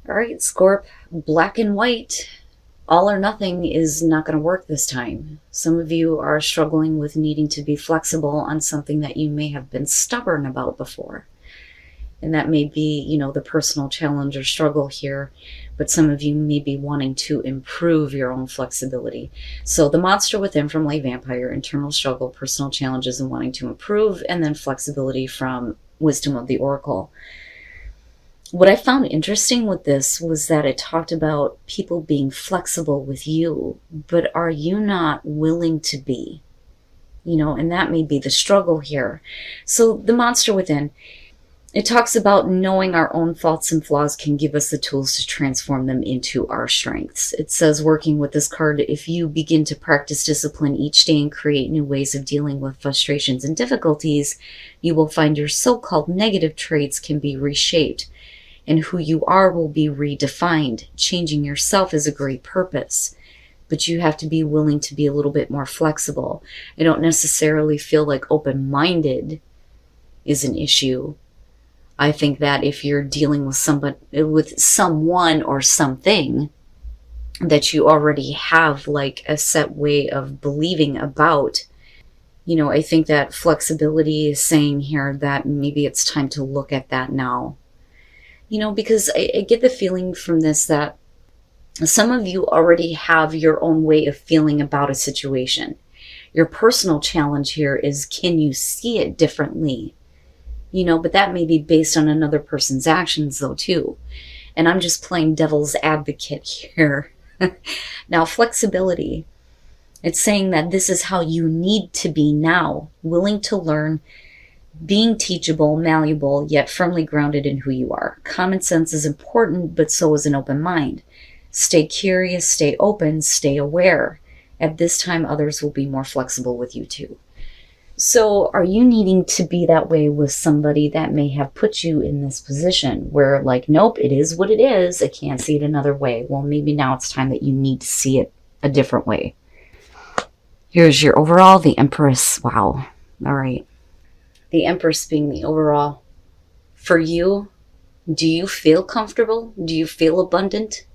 All right, Scorp, black and white. All or nothing is not going to work this time. Some of you are struggling with needing to be flexible on something that you may have been stubborn about before. And that may be, the personal challenge or struggle here, but some of you may be wanting to improve your own flexibility. So the monster within from Lay Vampire, internal struggle, personal challenges and wanting to improve, and then flexibility from Wisdom of the Oracle. What I found interesting with this was that it talked about people being flexible with you, but are you not willing to be? And that may be the struggle here. So the monster within, it talks about knowing our own faults and flaws can give us the tools to transform them into our strengths. It says, working with this card, if you begin to practice discipline each day and create new ways of dealing with frustrations and difficulties, you will find your so-called negative traits can be reshaped. And who you are will be redefined. Changing yourself is a great purpose, but you have to be willing to be a little bit more flexible. I don't necessarily feel like open-minded is an issue. I think that if you're dealing with someone or something that you already have like a set way of believing about, I think that flexibility is saying here that maybe it's time to look at that now. Because I get the feeling from this that some of you already have your own way of feeling about a situation. Your personal challenge here is, can you see it differently? But that may be based on another person's actions though too. And I'm just playing devil's advocate here. Now, flexibility, it's saying that this is how you need to be now, willing to learn, being teachable, malleable, yet firmly grounded in who you are. Common sense is important, but so is an open mind. Stay curious, stay open, stay aware. At this time, others will be more flexible with you too. So are you needing to be that way with somebody that may have put you in this position where like, nope, it is what it is. I can't see it another way. Well, maybe now it's time that you need to see it a different way. Here's your overall, the Empress. Wow. All right. The Empress being the overall. For you, do you feel comfortable? Do you feel abundant?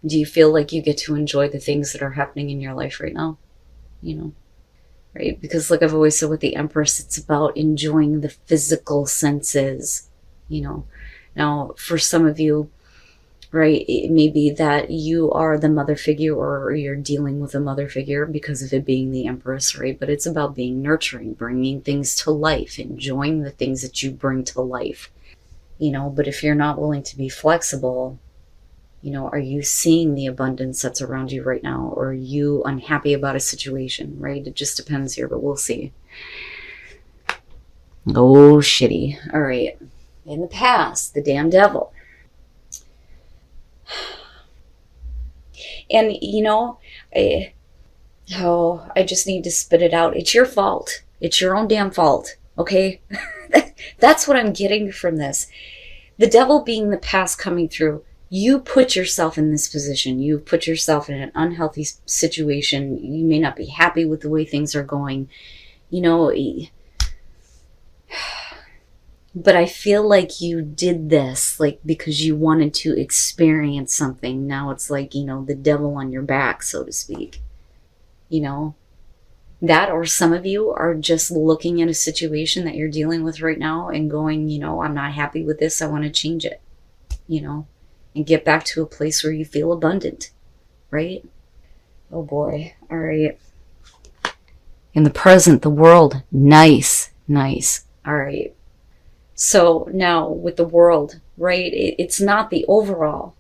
Do you feel like you get to enjoy the things that are happening in your life right now? Right? Because like I've always said with the Empress, it's about enjoying the physical senses, Now, for some of you, right, it may be that you are the mother figure or you're dealing with a mother figure because of it being the Empress, right? But it's about being nurturing, bringing things to life, enjoying the things that you bring to life, But if you're not willing to be flexible, are you seeing the abundance that's around you right now? Or are you unhappy about a situation, right? It just depends here, but we'll see. Oh, shitty. All right. In the past, the damn devil. And, I just need to spit it out. It's your fault. It's your own damn fault. Okay? That's what I'm getting from this. The devil being the past coming through. You put yourself in this position. You put yourself in an unhealthy situation. You may not be happy with the way things are going. But I feel like you did this because you wanted to experience something. Now it's like, the devil on your back, so to speak. That, or some of you are just looking at a situation that you're dealing with right now and going, I'm not happy with this. I want to change it, and get back to a place where you feel abundant, right? Oh boy. All right. In the present, the world. Nice. All right. So now with the world, right? It's not the overall.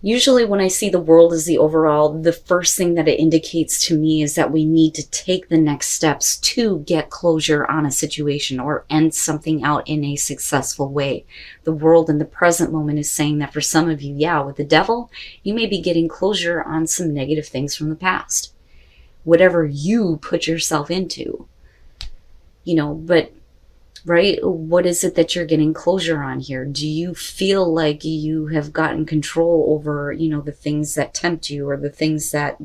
Usually when I see the world as the overall, the first thing that it indicates to me is that we need to take the next steps to get closure on a situation or end something out in a successful way. The world in the present moment is saying that for some of you, with the devil, you may be getting closure on some negative things from the past. Whatever you put yourself into, but right? What is it that you're getting closure on here? Do you feel like you have gotten control over, the things that tempt you or the things that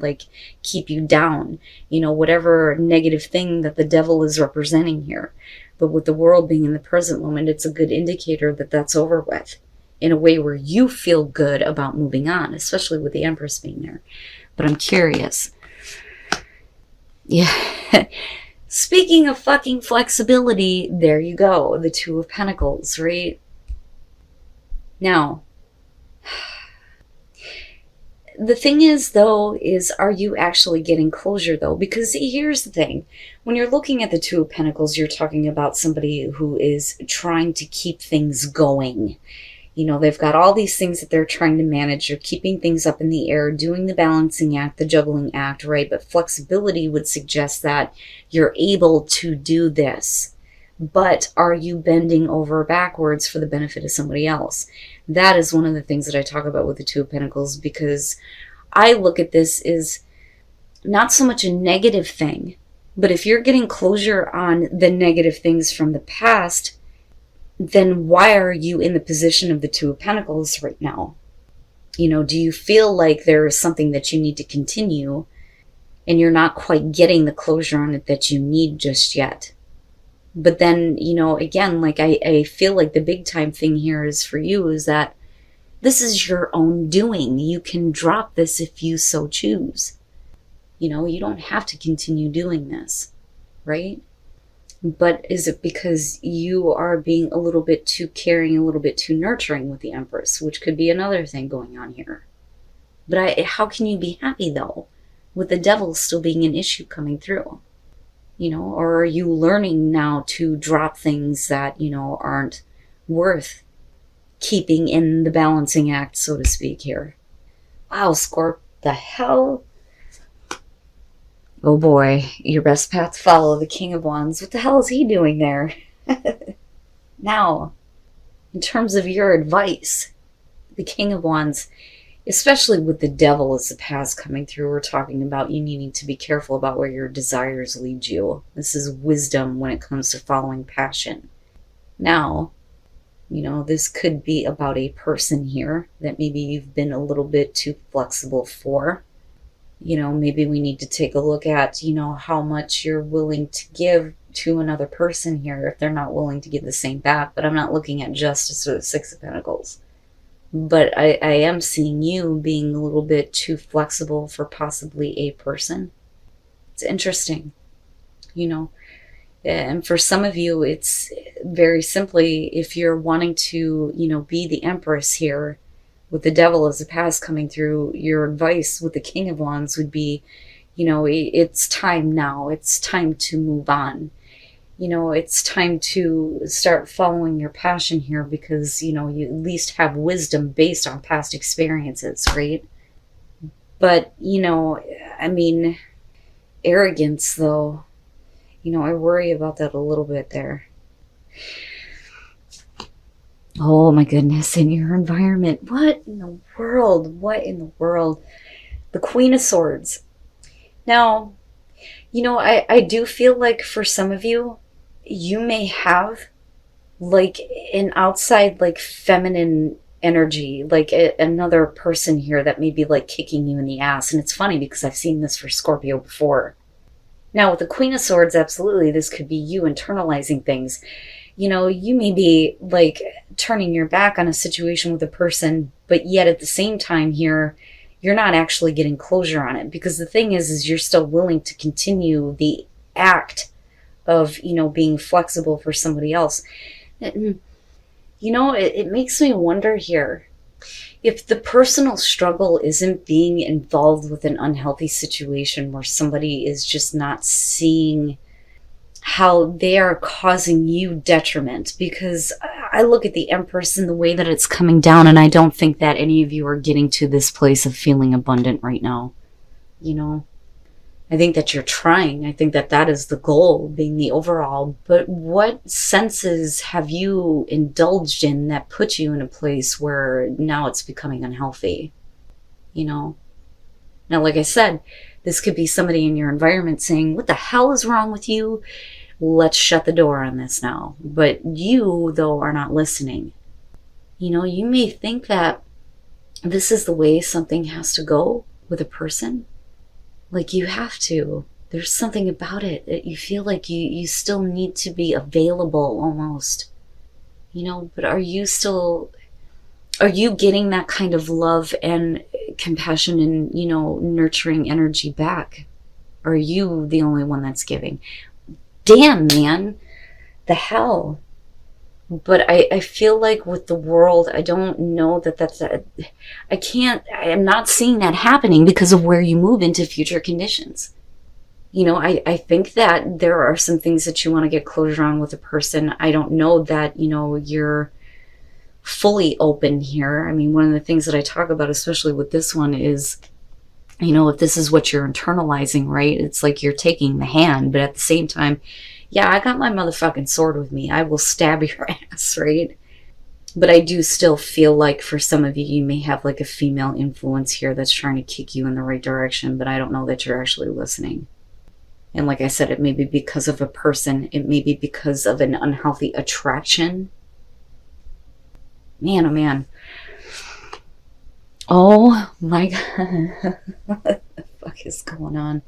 keep you down, whatever negative thing that the devil is representing here. But with the world being in the present moment, it's a good indicator that that's over with. in a way where you feel good about moving on, especially with the Empress being there. But I'm curious. Yeah. Speaking of fucking flexibility, there you go. The Two of Pentacles, right? Now, the thing is, though, is are you actually getting closure, though? Because here's the thing. When you're looking at the Two of Pentacles, you're talking about somebody who is trying to keep things going. You know, they've got all these things that they're trying to manage. They're keeping things up in the air, doing the balancing act, the juggling act, right? But flexibility would suggest that you're able to do this. But are you bending over backwards for the benefit of somebody else? That is one of the things that I talk about with the Two of Pentacles, because I look at this as not so much a negative thing, but if you're getting closure on the negative things from the past, then why are you in the position of the Two of Pentacles right now? You know, do you feel like there is something that you need to continue and you're not quite getting the closure on it that you need just yet? But then, you know, again, like I feel like the big time thing here is for you is that this is your own doing. You can drop this if you so choose. You know, you don't have to continue doing this, right? But is it because you are being a little bit too caring, a little bit too nurturing with the Empress, which could be another thing going on here. But how can you be happy, though, with the Devil still being an issue coming through? You know, or are you learning now to drop things that, you know, aren't worth keeping in the balancing act, so to speak, here? Wow, Scorp, the hell? Oh boy, your best path to follow, the King of Wands. What the hell is he doing there? Now, in terms of your advice, the King of Wands, especially with the Devil as the path coming through, we're talking about you needing to be careful about where your desires lead you. This is wisdom when it comes to following passion. Now, you know, this could be about a person here that maybe you've been a little bit too flexible for. You know, maybe we need to take a look at, you know, how much you're willing to give to another person here if they're not willing to give the same back. But I'm not looking at justice or the Six of Pentacles. But I am seeing you being a little bit too flexible for possibly a person. It's interesting, you know. And for some of you, it's very simply, if you're wanting to, you know, be the Empress here, with the Devil as a path coming through, your advice with the King of Wands would be, you know, it's time now. It's time to move on. You know, it's time to start following your passion here because, you know, you at least have wisdom based on past experiences, right? But, you know, I mean, arrogance, though, you know, I worry about that a little bit there. Oh my goodness, in your environment. What in the world? What in the world? The Queen of Swords. Now, you know, I do feel like for some of you, you may have like an outside, like feminine energy, like another person here that may be like kicking you in the ass. And it's funny because I've seen this for Scorpio before. Now with the Queen of Swords, absolutely, this could be you internalizing things. You know, you may be like turning your back on a situation with a person, but yet at the same time here, you're not actually getting closure on it. Because the thing is you're still willing to continue the act of, you know, being flexible for somebody else. You know, it makes me wonder here, if the personal struggle isn't being involved with an unhealthy situation where somebody is just not seeing how they are causing you detriment. Because I look at the Empress and the way that it's coming down, and I don't think that any of you are getting to this place of feeling abundant right now. You know, I think that you're trying. I think that that is the goal, being the overall. But what senses have you indulged in that put you in a place where now it's becoming unhealthy? You know? Now, like I said, this could be somebody in your environment saying, what the hell is wrong with you? Let's shut the door on this now. But you, though, are not listening. You know, you may think that this is the way something has to go with a person. Like you have to. There's something about it that you feel like you still need to be available almost. You know, but are you still Are you getting that kind of love and compassion and, nurturing energy back? Or are you the only one that's giving? Damn, man. The hell. But I feel like with the world, I don't know I'm not seeing that happening because of where you move into future conditions. I think that there are some things that you want to get closure on with a person. I don't know that, you're fully open here. I mean, one of the things that I talk about, especially with this one, is, if this is what you're internalizing, right? It's like you're taking the hand, but at the same time, yeah, I got my motherfucking sword with me. I will stab your ass, right? But I do still feel like for some of you, you may have like a female influence here that's trying to kick you in the right direction, but I don't know that you're actually listening. And like I said, it may be because of a person. It may be because of an unhealthy attraction. Man, oh man. Oh my God. What the fuck is going on?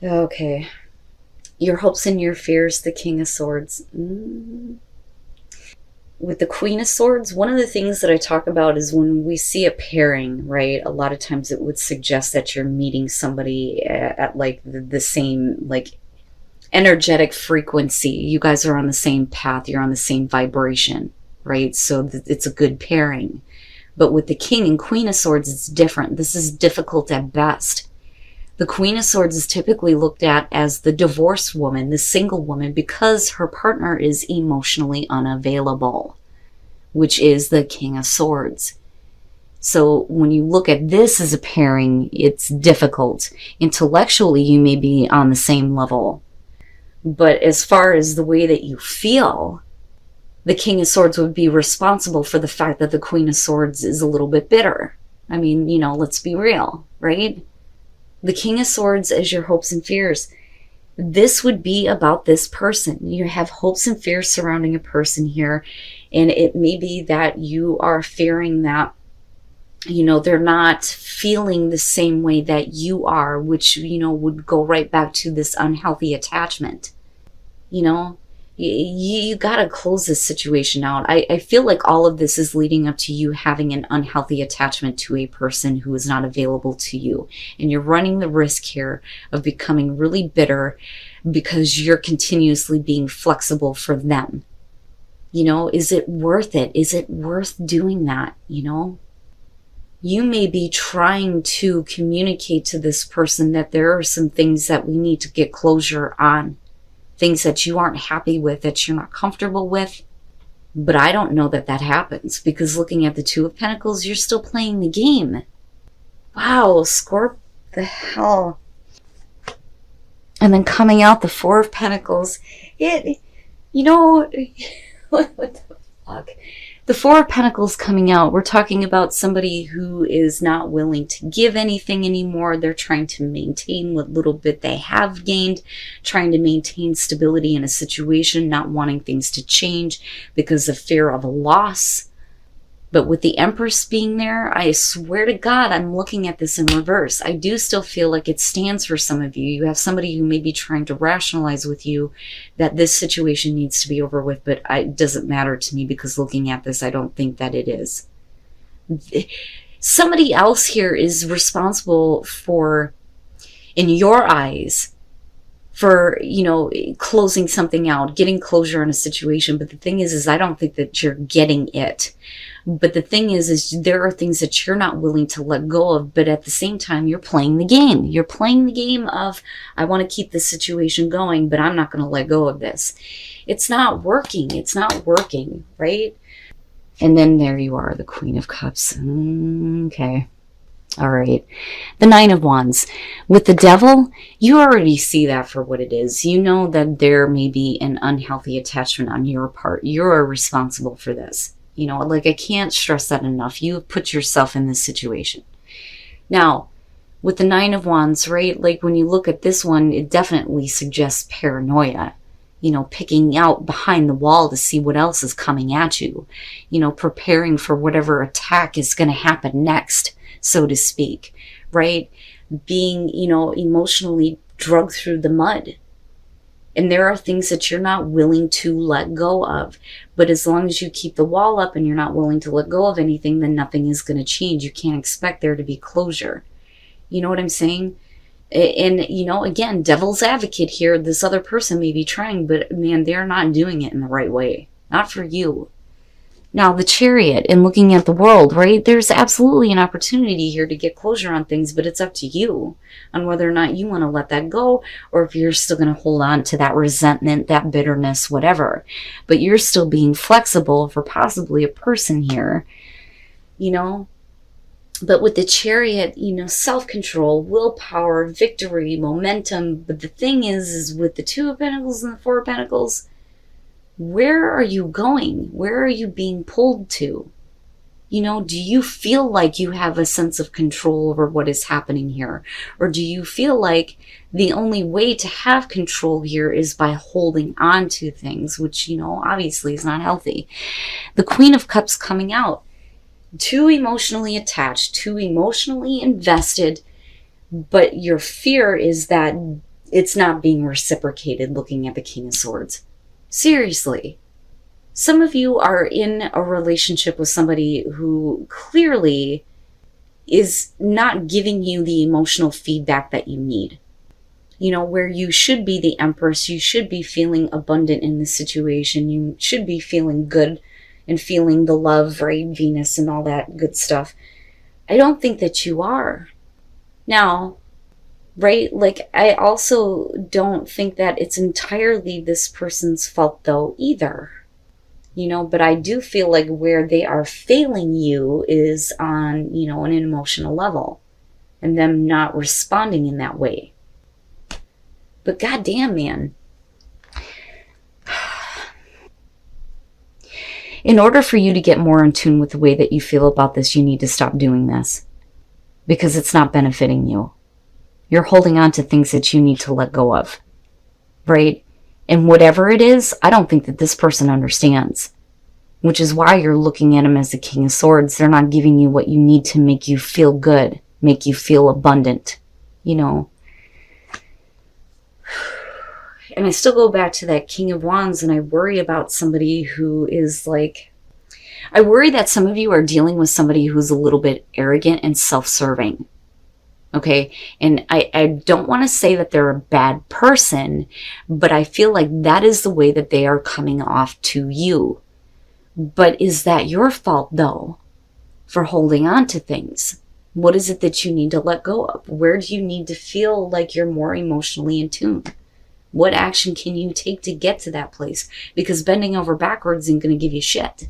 Okay. Your hopes and your fears, the King of Swords. With the Queen of Swords, one of the things that I talk about is when we see a pairing, right? A lot of times it would suggest that you're meeting somebody at like the same like energetic frequency. You guys are on the same path. You're on the same vibration, right? So it's a good pairing. But with the King and Queen of Swords, it's different. This is difficult at best. The Queen of Swords is typically looked at as the divorced woman, the single woman, because her partner is emotionally unavailable, which is the King of Swords. So when you look at this as a pairing, it's difficult. Intellectually, you may be on the same level. But as far as the way that you feel, the King of Swords would be responsible for the fact that the Queen of Swords is a little bit bitter. I mean, let's be real, right? The King of Swords as your hopes and fears. This would be about this person. You have hopes and fears surrounding a person here. And it may be that you are fearing that, they're not feeling the same way that you are, which, would go right back to this unhealthy attachment. You gotta close this situation out. I feel like all of this is leading up to you having an unhealthy attachment to a person who is not available to you. And you're running the risk here of becoming really bitter because you're continuously being flexible for them. Is it worth it? Is it worth doing that? You may be trying to communicate to this person that there are some things that we need to get closure on. Things that you aren't happy with, that you're not comfortable with. But I don't know that that happens, because looking at the Two of Pentacles, you're still playing the game. Wow, Scorp, the hell. And then coming out the Four of Pentacles. What the fuck? The Four of Pentacles coming out, we're talking about somebody who is not willing to give anything anymore. They're trying to maintain what little bit they have gained, trying to maintain stability in a situation, not wanting things to change because of fear of a loss. But with the Empress being there, I swear to God, I'm looking at this in reverse. I do still feel like it stands for some of you. You have somebody who may be trying to rationalize with you that this situation needs to be over with, but it doesn't matter to me, because looking at this, I don't think that it is. Somebody else here is responsible for, in your eyes, for, closing something out, getting closure on a situation. But the thing is I don't think that you're getting it. But the thing is there are things that you're not willing to let go of, but at the same time, you're playing the game. You're playing the game of, I want to keep this situation going, but I'm not going to let go of this. It's not working. It's not working, right? And then there you are, the Queen of Cups. Okay. All right. The Nine of Wands. With the Devil, you already see that for what it is. You know that there may be an unhealthy attachment on your part. You're responsible for this. I can't stress that enough. You have put yourself in this situation. Now, with the Nine of Wands, right? Like when you look at this one, it definitely suggests paranoia. Picking out behind the wall to see what else is coming at you. Preparing for whatever attack is going to happen next, so to speak, right? Being, emotionally drugged through the mud. And there are things that you're not willing to let go of. But as long as you keep the wall up and you're not willing to let go of anything, then nothing is going to change. You can't expect there to be closure. You know what I'm saying? And, you know, again, devil's advocate here, this other person may be trying, but man, they're not doing it in the right way. Not for you. Now, the Chariot and looking at the world, right? There's absolutely an opportunity here to get closure on things, but it's up to you on whether or not you want to let that go, or if you're still going to hold on to that resentment, that bitterness, whatever. But you're still being flexible for possibly a person here, you know? But with the Chariot, you know, self-control, willpower, victory, momentum. But the thing is with the Two of Pentacles and the Four of Pentacles, where are you going? Where are you being pulled to? You know, do you feel like you have a sense of control over what is happening here? Or do you feel like the only way to have control here is by holding on to things, which, you know, obviously is not healthy? The Queen of Cups coming out. Too emotionally attached, too emotionally invested, but your fear is that it's not being reciprocated, looking at the King of Swords. Seriously. Some of you are in a relationship with somebody who clearly is not giving you the emotional feedback that you need. You know, where you should be the Empress, you should be feeling abundant in this situation, you should be feeling good and feeling the love, right? Venus and all that good stuff. I don't think that you are. Now, right? Like, I also don't think that it's entirely this person's fault though either. You know, but I do feel like where they are failing you is on, you know, an emotional level and them not responding in that way. But goddamn, man. In order for you to get more in tune with the way that you feel about this, you need to stop doing this because it's not benefiting you. You're holding on to things that you need to let go of, right? And whatever it is, I don't think that this person understands, which is why you're looking at him as the King of Swords. They're not giving you what you need to make you feel good, make you feel abundant, you know. And I still go back to that King of Wands, and I worry about somebody who is like, I worry that some of you are dealing with somebody who's a little bit arrogant and self-serving. Okay, and I don't want to say that they're a bad person, but I feel like that is the way that they are coming off to you. But is that your fault, though, for holding on to things? What is it that you need to let go of? Where do you need to feel like you're more emotionally in tune? What action can you take to get to that place? Because bending over backwards isn't going to give you shit.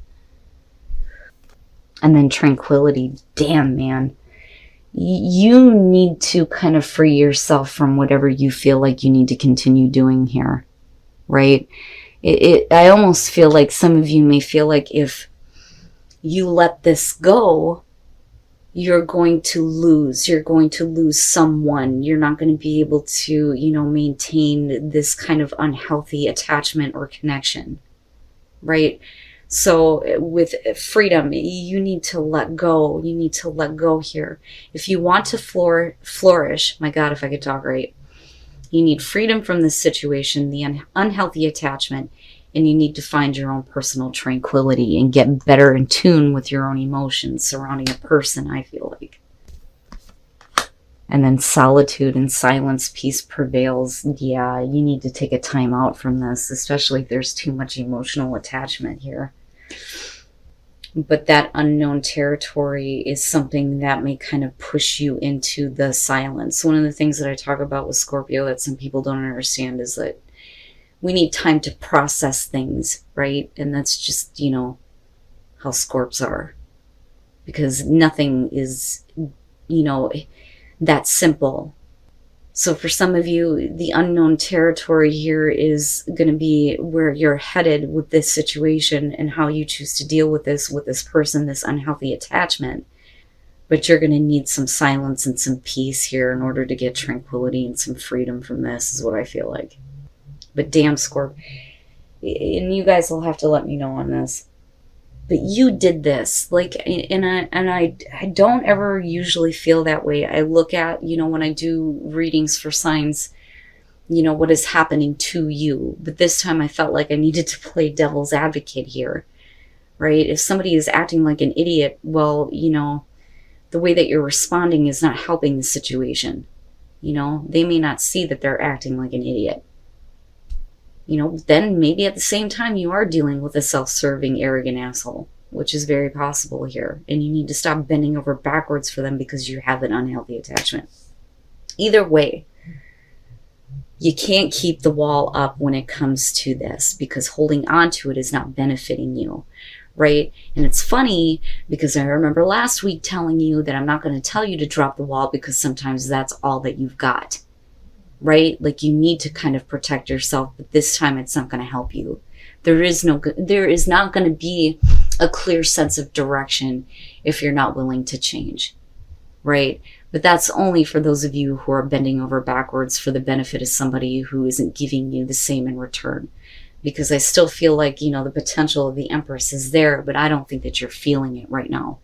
And then tranquility. Damn, man. You need to kind of free yourself from whatever you feel like you need to continue doing here, right? I almost feel like some of you may feel like if you let this go, you're going to lose. You're going to lose someone. You're not going to be able to, you know, maintain this kind of unhealthy attachment or connection, right? So with freedom, you need to let go. You need to let go here. If you want to flourish, my God, if I could talk right, you need freedom from this situation, the unhealthy attachment, and you need to find your own personal tranquility and get better in tune with your own emotions surrounding a person, I feel like. And then solitude and silence, peace prevails. Yeah, you need to take a time out from this, especially if there's too much emotional attachment here. But that unknown territory is something that may kind of push you into the silence. One of the things that I talk about with Scorpio that some people don't understand is that we need time to process things, right? And that's just, you know, how Scorps are. Because nothing is, you know, that simple. So for some of you, the unknown territory here is going to be where you're headed with this situation and how you choose to deal with this person, this unhealthy attachment. But you're going to need some silence and some peace here in order to get tranquility and some freedom from this, is what I feel like. But damn, Scorp, and you guys will have to let me know on this. But you did this, like, and I don't ever usually feel that way. I look at, you know, when I do readings for signs, you know, what is happening to you. But this time I felt like I needed to play devil's advocate here, right? If somebody is acting like an idiot, well, you know, the way that you're responding is not helping the situation. You know, they may not see that they're acting like an idiot. You know, then maybe at the same time you are dealing with a self-serving, arrogant asshole, which is very possible here. And you need to stop bending over backwards for them because you have an unhealthy attachment. Either way, you can't keep the wall up when it comes to this, because holding on to it is not benefiting you, right? And it's funny because I remember last week telling you that I'm not going to tell you to drop the wall because sometimes that's all that you've got. Right? Like you need to kind of protect yourself, but this time it's not going to help you. There is not going to be a clear sense of direction if you're not willing to change. Right? But that's only for those of you who are bending over backwards for the benefit of somebody who isn't giving you the same in return. Because I still feel like, you know, the potential of the Empress is there, but I don't think that you're feeling it right now.